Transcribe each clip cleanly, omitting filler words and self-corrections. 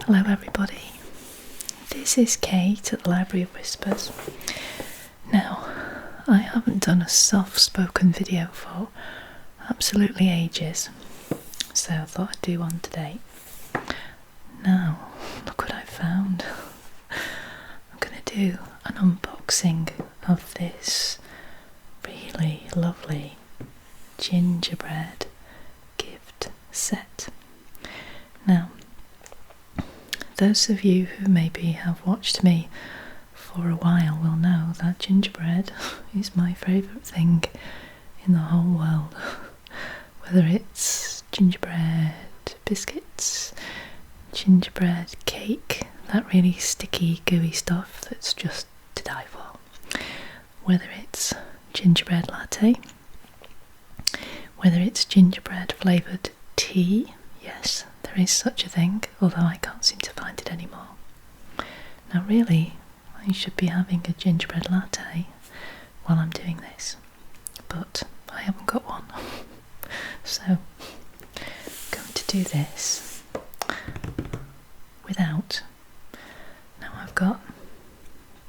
Hello everybody, this is Kate at the Library of Whispers. Now, I haven't done a soft-spoken video for absolutely ages, so I thought I'd do one today. Now, look what I found. I'm going to do an unboxing of this really lovely gingerbread gift set. Now, those of you who maybe have watched me for a while will know that gingerbread is my favourite thing in the whole world. Whether it's gingerbread biscuits, gingerbread cake, that really sticky, gooey stuff that's just to die for. Whether it's gingerbread latte, whether it's gingerbread flavoured tea, yes, there is such a thing, although I can't seem to find it anymore. Now really, I should be having a gingerbread latte while I'm doing this, but I haven't got one. So, I'm going to do this without. Now I've got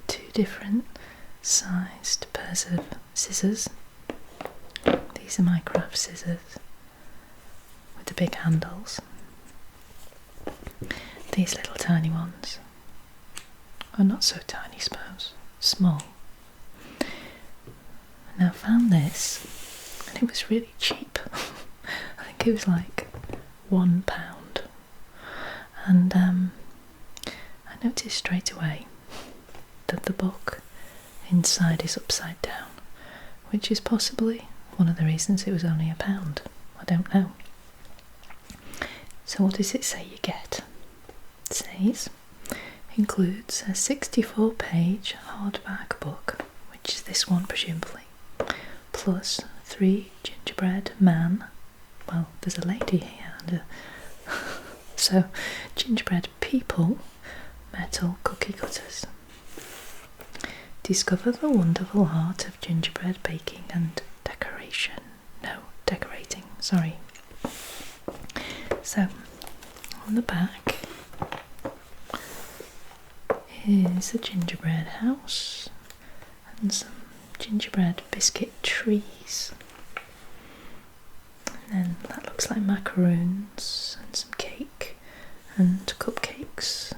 two different sized pairs of scissors. These are my craft scissors with the big handles. These little tiny ones, or not so tiny, I suppose, small. Now I found this, and it was really cheap. I think it was like £1, and I noticed straight away that the book inside is upside down, which is possibly one of the reasons it was only £1. I don't know. So what does it say you get? It says includes a 64-page hardback book, which is this one presumably, plus 3 gingerbread man, well there's a lady here, and so gingerbread people, metal cookie cutters. Discover the wonderful art of gingerbread baking and decorating, sorry. So, on the back is a gingerbread house and some gingerbread biscuit trees. And then that looks like macaroons and some cake and cupcakes.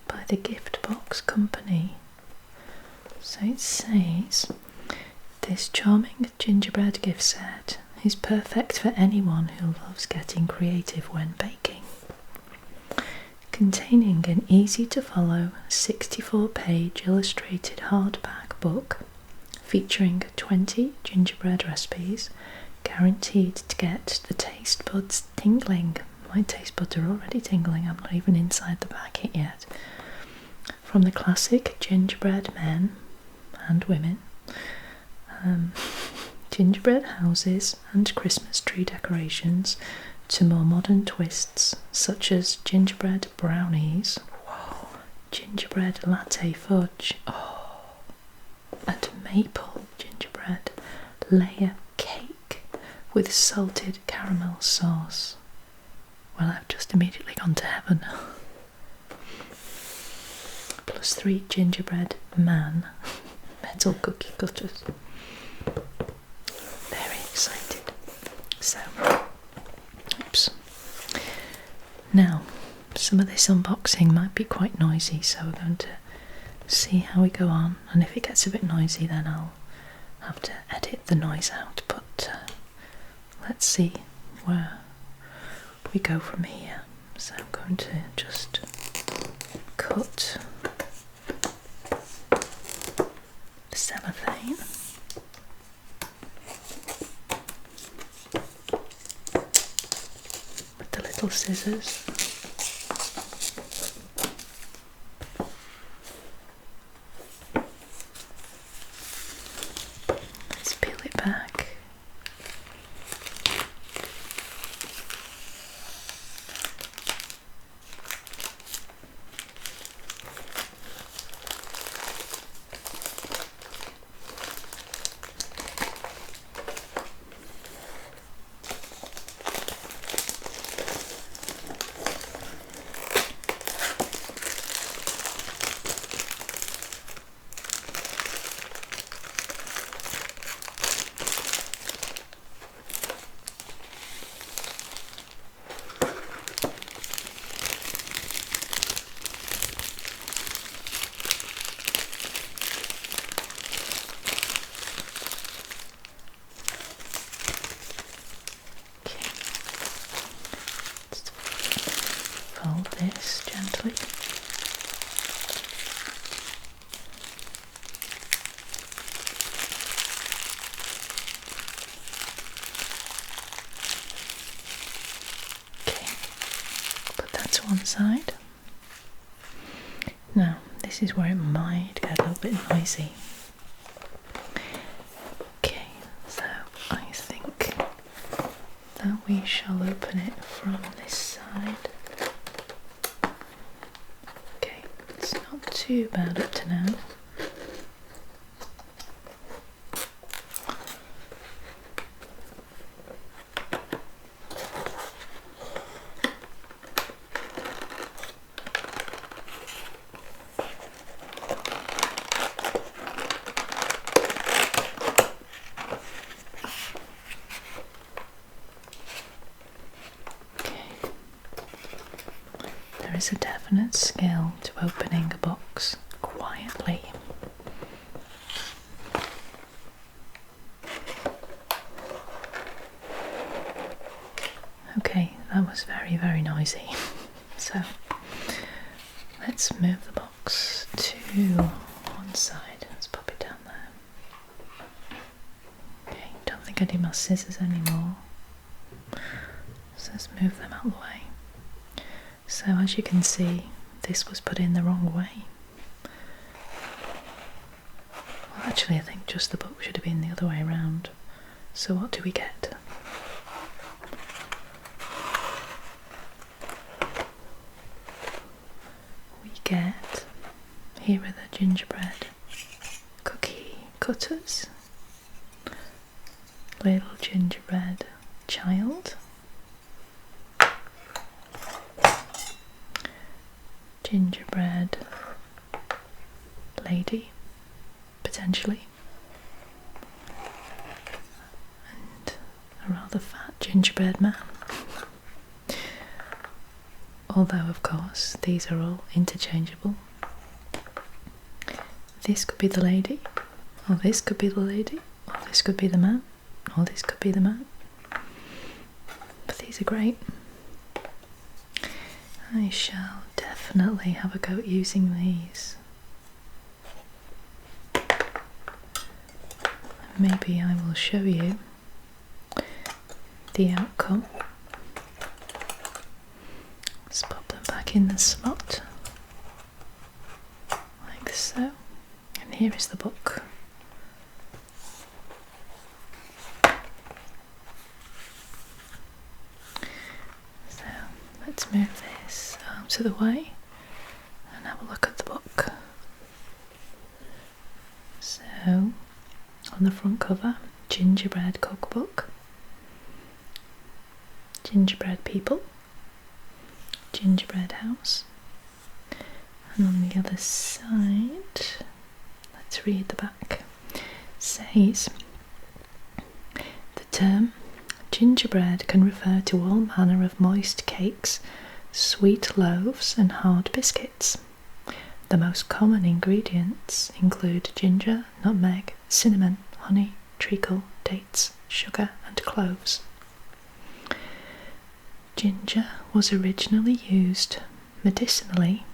By the Gift Box Company. So it says, this charming gingerbread gift set is perfect for anyone who loves getting creative when baking. Containing an easy-to-follow 64-page illustrated hardback book featuring 20 gingerbread recipes, guaranteed to get the taste buds tingling. My taste buds are already tingling, I'm not even inside the packet yet. From the classic gingerbread men and women, gingerbread houses and Christmas tree decorations, to more modern twists such as gingerbread brownies, gingerbread latte fudge, and maple gingerbread layer cake with salted caramel sauce. Well, I've just immediately gone to heaven. Plus 3 gingerbread man metal cookie cutters. Very excited. So, oops. Now, some of this unboxing might be quite noisy, so we're going to see how we go on, and if it gets a bit noisy then I'll have to edit the noise out, but let's see where we go from here. So I'm going to just cut the cellophane. With the little scissors. Let's peel it back. one side. Now, this is where it might get a little bit noisy. Okay, so I think that we shall open it from this side. Okay, it's not too bad up to now. There is a definite skill to opening a box quietly. Okay, that was very, very noisy. So let's move the box to one side. Let's pop it down there. Okay, don't think I need my scissors anymore. So let's move them out of the way. So as you can see, this was put in the wrong way. Well, actually I think just the book should have been the other way around. So what do we get? We get, here are the gingerbread cookie cutters, little gingerbread child, gingerbread lady, potentially, and a rather fat gingerbread man. Although, of course, these are all interchangeable. This could be the lady, or this could be the lady, or this could be the man, or this could be the man. But these are great. I shall definitely have a go at using these. Maybe I will show you the outcome. Let's pop them back in the slot, like so. And here is the book. So let's move this out of the way and have a look at the book. So, on the front cover, Gingerbread Cookbook, Gingerbread People, Gingerbread House, and on the other side, let's read the back, says, the term gingerbread can refer to all manner of moist cakes, sweet loaves and hard biscuits. The most common ingredients include ginger, nutmeg, cinnamon, honey, treacle, dates, sugar and cloves. Ginger was originally used medicinally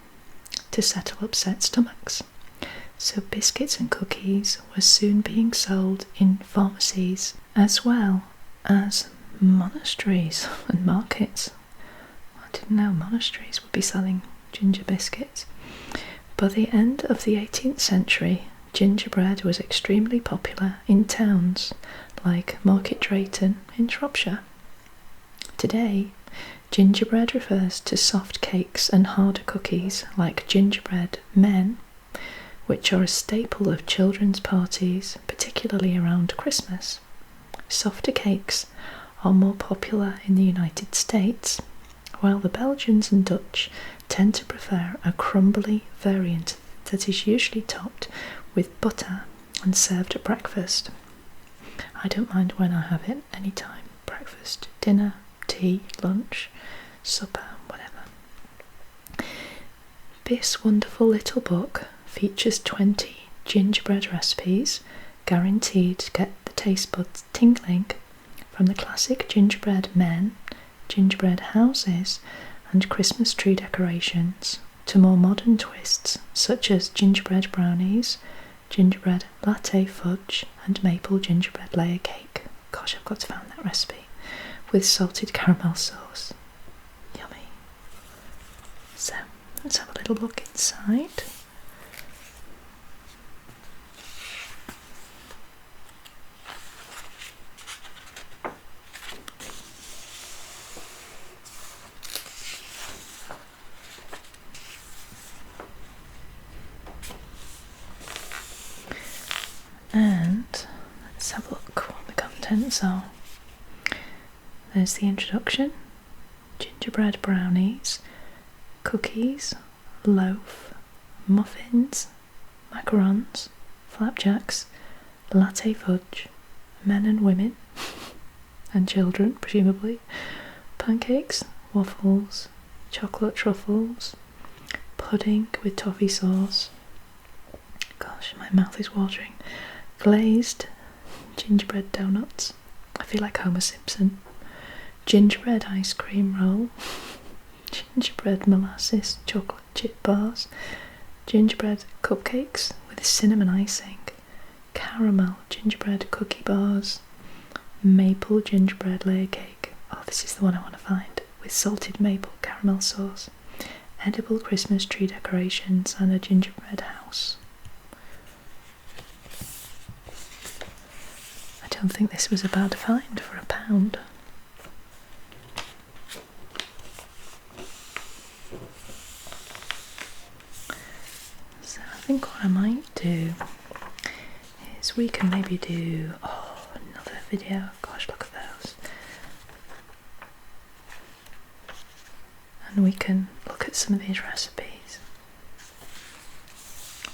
to settle upset stomachs, so biscuits and cookies were soon being sold in pharmacies as well as monasteries and markets. I didn't know monasteries would be selling ginger biscuits. By the end of the 18th century, gingerbread was extremely popular in towns like Market Drayton in Shropshire. Today, gingerbread refers to soft cakes and harder cookies like gingerbread men, which are a staple of children's parties, particularly around Christmas. Softer cakes are more popular in the United States, while the Belgians and Dutch tend to prefer a crumbly variant that is usually topped with butter and served at breakfast. I don't mind when I have it anytime, breakfast, dinner, tea, lunch, supper, whatever. This wonderful little book features 20 gingerbread recipes guaranteed to get the taste buds tingling, from the classic gingerbread men, gingerbread houses and Christmas tree decorations to more modern twists such as gingerbread brownies, gingerbread latte fudge and maple gingerbread layer cake. Gosh, I've got to find that recipe. With salted caramel sauce. Yummy. Let's have a little look inside. And let's have a look what the contents are. There's the introduction, gingerbread brownies, cookies, loaf, muffins, macarons, flapjacks, latte fudge, men and women, and children, presumably, pancakes, waffles, chocolate truffles, pudding with toffee sauce. Gosh, my mouth is watering. Glazed gingerbread donuts. I feel like Homer Simpson. Gingerbread ice cream roll. Gingerbread molasses chocolate chip bars. Gingerbread cupcakes with cinnamon icing. Caramel gingerbread cookie bars. Maple gingerbread layer cake. Oh, this is the one I want to find. With salted maple caramel sauce. Edible Christmas tree decorations and a gingerbread house. I don't think this was a bad find for £1. So I think what I might do is we can maybe do another video. Gosh, look at those. And we can look at some of these recipes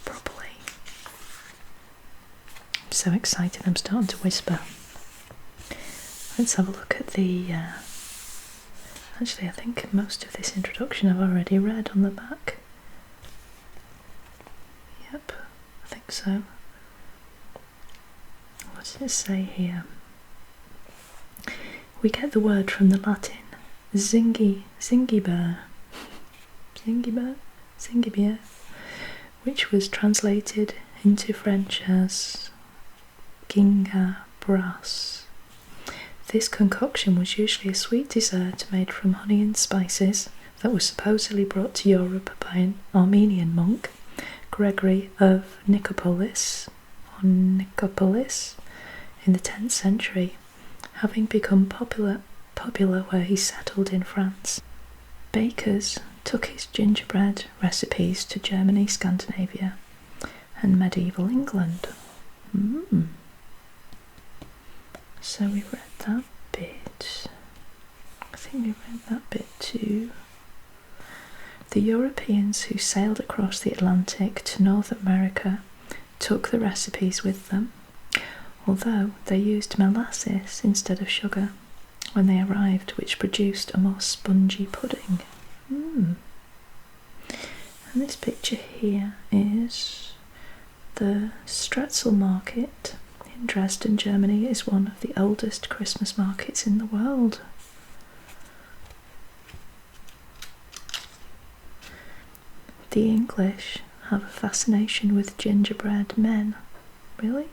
properly. I'm so excited, I'm starting to whisper. Let's have a look at the actually I think most of this introduction I've already read on the back. Yep, I think so. What does it say here? We get the word from the Latin zingiber, which was translated into French as gingerbread. This concoction was usually a sweet dessert made from honey and spices that was supposedly brought to Europe by an Armenian monk, Gregory of Nicopolis, in the 10th century, having become popular where he settled in France. Bakers took his gingerbread recipes to Germany, Scandinavia, and medieval England. So we read that bit. I think we read that bit too. The Europeans who sailed across the Atlantic to North America took the recipes with them, although they used molasses instead of sugar when they arrived, which produced a more spongy pudding. And this picture here is the Strelzel market in Dresden, Germany. It is one of the oldest Christmas markets in the world. The English have a fascination with gingerbread men. Really?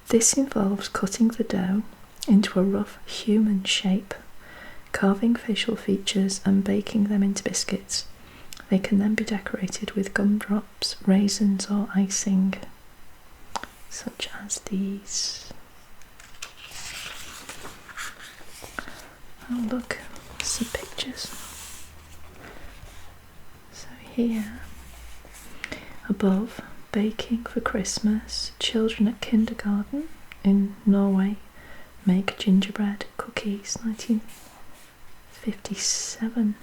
This involves cutting the dough into a rough human shape, carving facial features and baking them into biscuits. They can then be decorated with gumdrops, raisins or icing, such as these. Oh look, some pictures. So here, above, baking for Christmas, children at kindergarten in Norway make gingerbread cookies, 1957.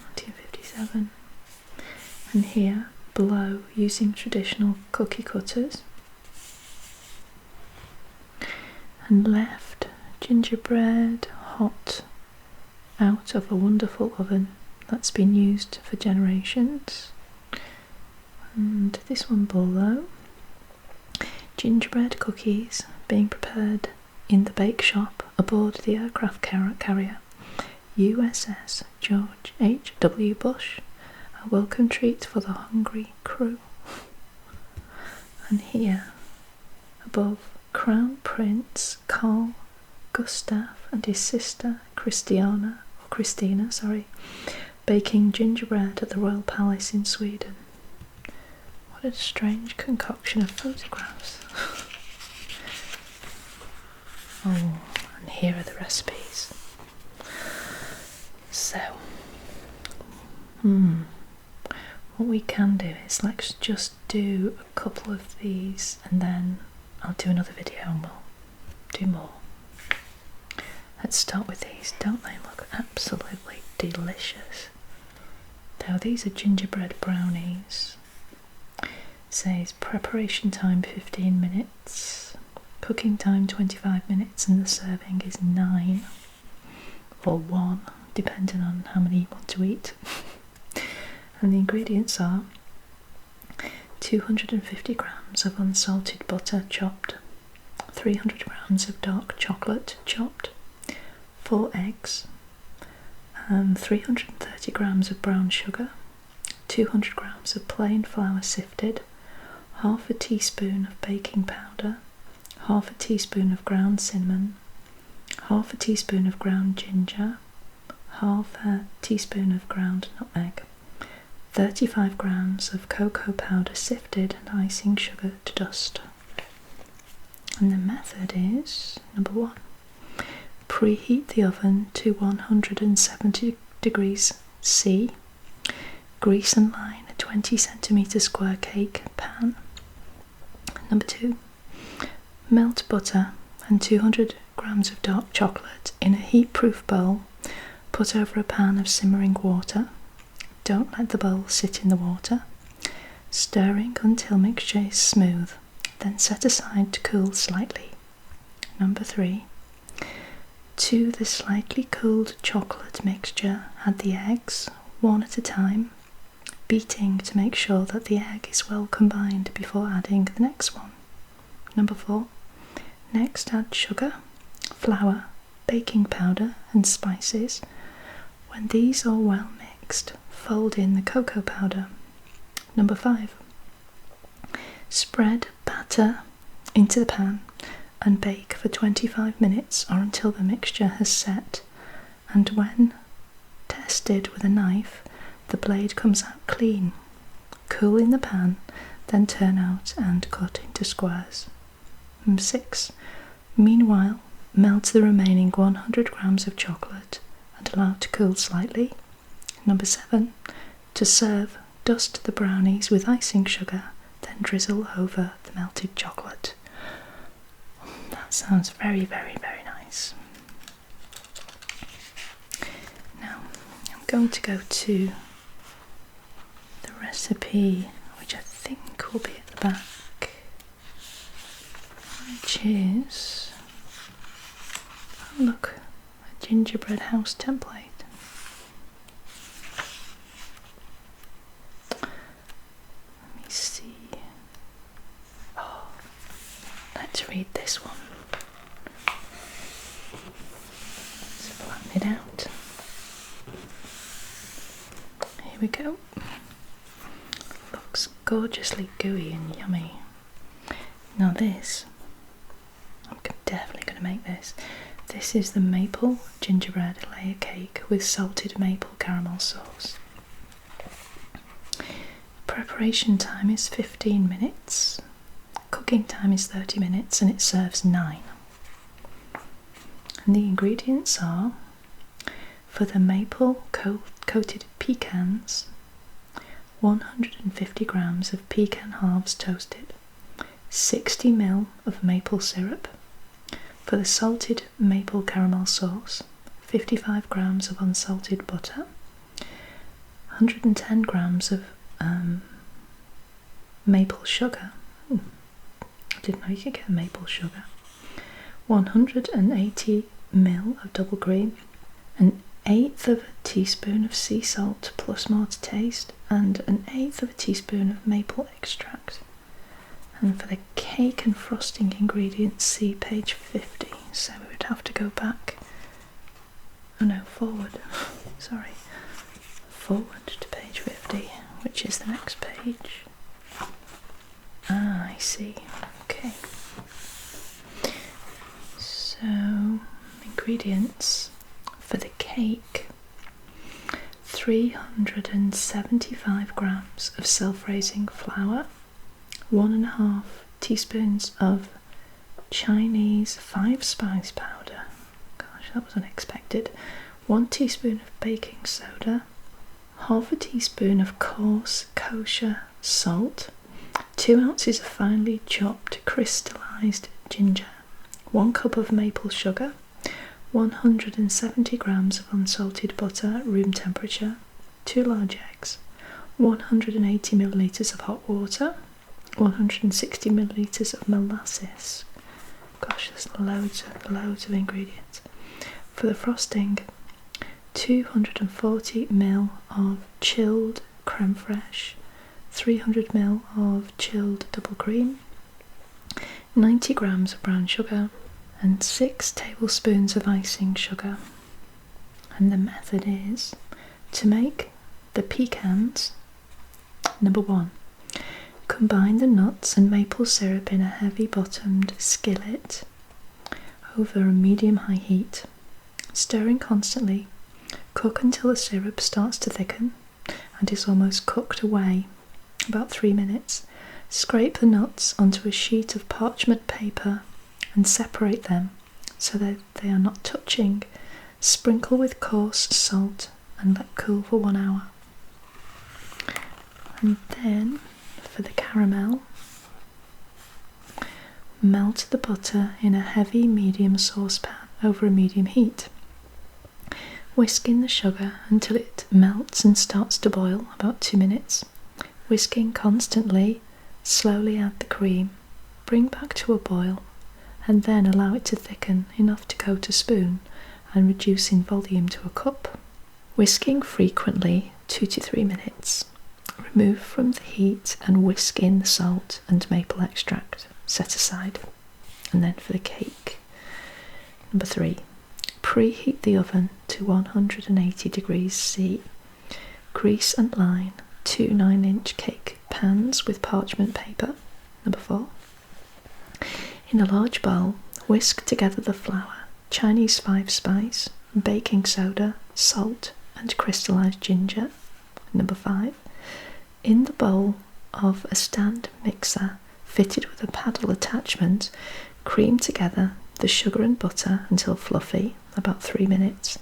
And here, below, using traditional cookie cutters. And left, gingerbread hot out of a wonderful oven that's been used for generations. And this one below, gingerbread cookies being prepared in the bake shop aboard the aircraft carrier USS George H.W. Bush, a welcome treat for the hungry crew. And here, above, Crown Prince Carl Gustaf and his sister Christina, Baking gingerbread at the Royal Palace in Sweden. What a strange concoction of photographs. Oh, and here are the recipes. So, what we can do is let's just do a couple of these and then I'll do another video and we'll do more. Let's start with these. Don't they look absolutely delicious? Now these are gingerbread brownies. It says preparation time 15 minutes, cooking time 25 minutes, and the serving is 9 or 1, depending on how many you want to eat. And the ingredients are 250 grams of unsalted butter chopped, 300 grams of dark chocolate chopped, 4 eggs, 330 grams of brown sugar, 200 grams of plain flour sifted, half a teaspoon of baking powder, half a teaspoon of ground cinnamon, half a teaspoon of ground ginger, half a teaspoon of ground nutmeg, 35 grams of cocoa powder sifted, and icing sugar to dust. And the method is, number 1, preheat the oven to 170 degrees C. Grease and line a 20 centimetre square cake pan. Number 2, melt butter and 200 grams of dark chocolate in a heat-proof bowl. Put over a pan of simmering water. Don't let the bowl sit in the water. Stirring until mixture is smooth. Then set aside to cool slightly. Number 3, to the slightly cooled chocolate mixture add the eggs, one at a time, beating to make sure that the egg is well combined before adding the next one. Number 4, next add sugar, flour, baking powder and spices. When these are well mixed, fold in the cocoa powder. Number 5, spread batter into the pan and bake for 25 minutes or until the mixture has set, and when tested with a knife, the blade comes out clean. Cool in the pan, then turn out and cut into squares. Number 6, meanwhile, melt the remaining 100 grams of chocolate and allow to cool slightly. Number 7, to serve, dust the brownies with icing sugar, then drizzle over the melted chocolate. That sounds very, very, very nice. Now, I'm going to go to the recipe, which I think will be at the back, which is, oh look, a gingerbread house template. Let me see. Oh, let's read this one. Let's flatten it out. Here we go. Looks gorgeously gooey and yummy. Now this, I'm definitely going to make this. This is the maple gingerbread layer cake with salted maple caramel sauce. Preparation time is 15 minutes. Cooking time is 30 minutes and it serves 9. And the ingredients are, for the maple coated pecans, 150 grams of pecan halves toasted, 60 ml of maple syrup. For the salted maple caramel sauce, 55 grams of unsalted butter, 110 grams of maple sugar. I didn't know you could get maple sugar. 180 ml of double cream, an eighth of a teaspoon of sea salt plus more to taste, and an eighth of a teaspoon of maple extract. And for the cake and frosting ingredients, see page 50. So we would have to go back. Oh no, forward. Sorry. Forward to page 50, which is the next page. Ah, I see. Okay. So, ingredients for the cake: 375 grams of self-raising flour, 1.5 teaspoons of Chinese 5-spice powder, gosh that was unexpected, 1 teaspoon of baking soda, half a teaspoon of coarse kosher salt, 2 ounces of finely chopped crystallized ginger, 1 cup of maple sugar, 170 grams of unsalted butter at room temperature, 2 large eggs, 180 millilitres of hot water, 160 millilitres of molasses. Gosh, there's loads of ingredients. For the frosting, 240 ml of chilled creme fraiche, 300 ml of chilled double cream, 90 grams of brown sugar, and 6 tablespoons of icing sugar. And the method is to make the pecans. Number 1. Combine the nuts and maple syrup in a heavy-bottomed skillet over a medium-high heat. Stirring constantly, cook until the syrup starts to thicken and is almost cooked away, about 3 minutes. Scrape the nuts onto a sheet of parchment paper and separate them so that they are not touching. Sprinkle with coarse salt and let cool for 1 hour. And then for the caramel, melt the butter in a heavy medium saucepan over a medium heat. Whisk in the sugar until it melts and starts to boil, about 2 minutes. Whisking constantly, slowly add the cream, bring back to a boil, and then allow it to thicken enough to coat a spoon and reduce in volume to a cup. Whisking frequently, 2 to 3 minutes. Remove from the heat and whisk in the salt and maple extract. Set aside. And then for the cake. Number 3. Preheat the oven to 180 degrees C. Grease and line 2 9-inch cake pans with parchment paper. Number 4. In a large bowl, whisk together the flour, Chinese 5-spice, baking soda, salt, and crystallized ginger. Number 5. In the bowl of a stand mixer fitted with a paddle attachment, cream together the sugar and butter until fluffy, about 3 minutes.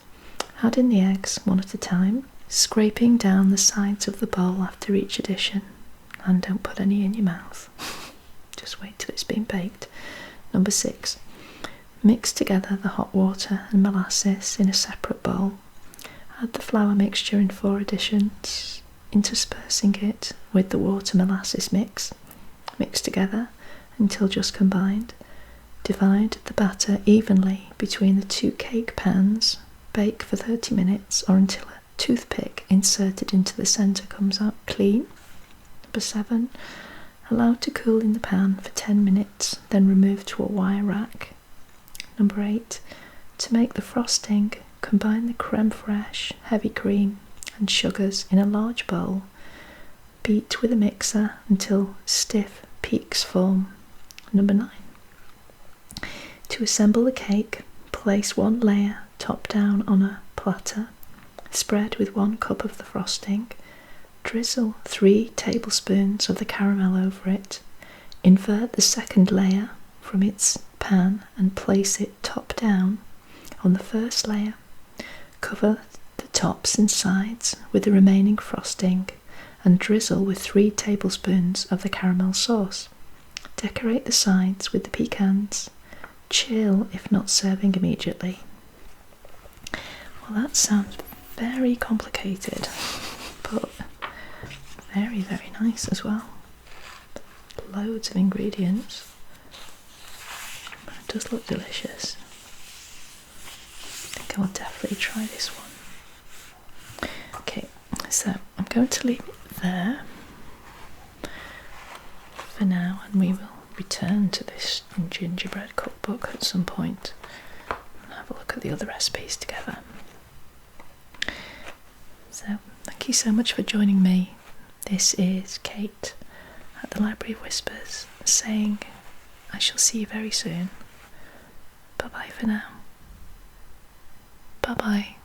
Add in the eggs one at a time, scraping down the sides of the bowl after each addition. And don't put any in your mouth. Just wait till it's been baked. Number 6. Mix together the hot water and molasses in a separate bowl. Add the flour mixture in 4 additions, interspersing it with the water molasses mix. Mix together until just combined. Divide the batter evenly between the 2 cake pans. Bake for 30 minutes or until a toothpick inserted into the centre comes out clean. Number 7. Allow to cool in the pan for 10 minutes, then remove to a wire rack. Number 8. To make the frosting, combine the creme fraiche, heavy cream, and sugars in a large bowl. Beat with a mixer until stiff peaks form. Number 9. To assemble the cake, place 1 layer top down on a platter. Spread with 1 cup of the frosting. Drizzle 3 tablespoons of the caramel over it. Invert the second layer from its pan and place it top down on the first layer. Cover the tops and sides with the remaining frosting and drizzle with 3 tablespoons of the caramel sauce. Decorate the sides with the pecans. Chill if not serving immediately. Well, that sounds very complicated, but very, very nice as well. Loads of ingredients. But it does look delicious. I think I will definitely try this one. Okay, so I'm going to leave it there for now, and we will return to this gingerbread cookbook at some point and have a look at the other recipes together. So, thank you so much for joining me. This is Kate at the Library of Whispers saying I shall see you very soon. Bye bye for now. Bye bye.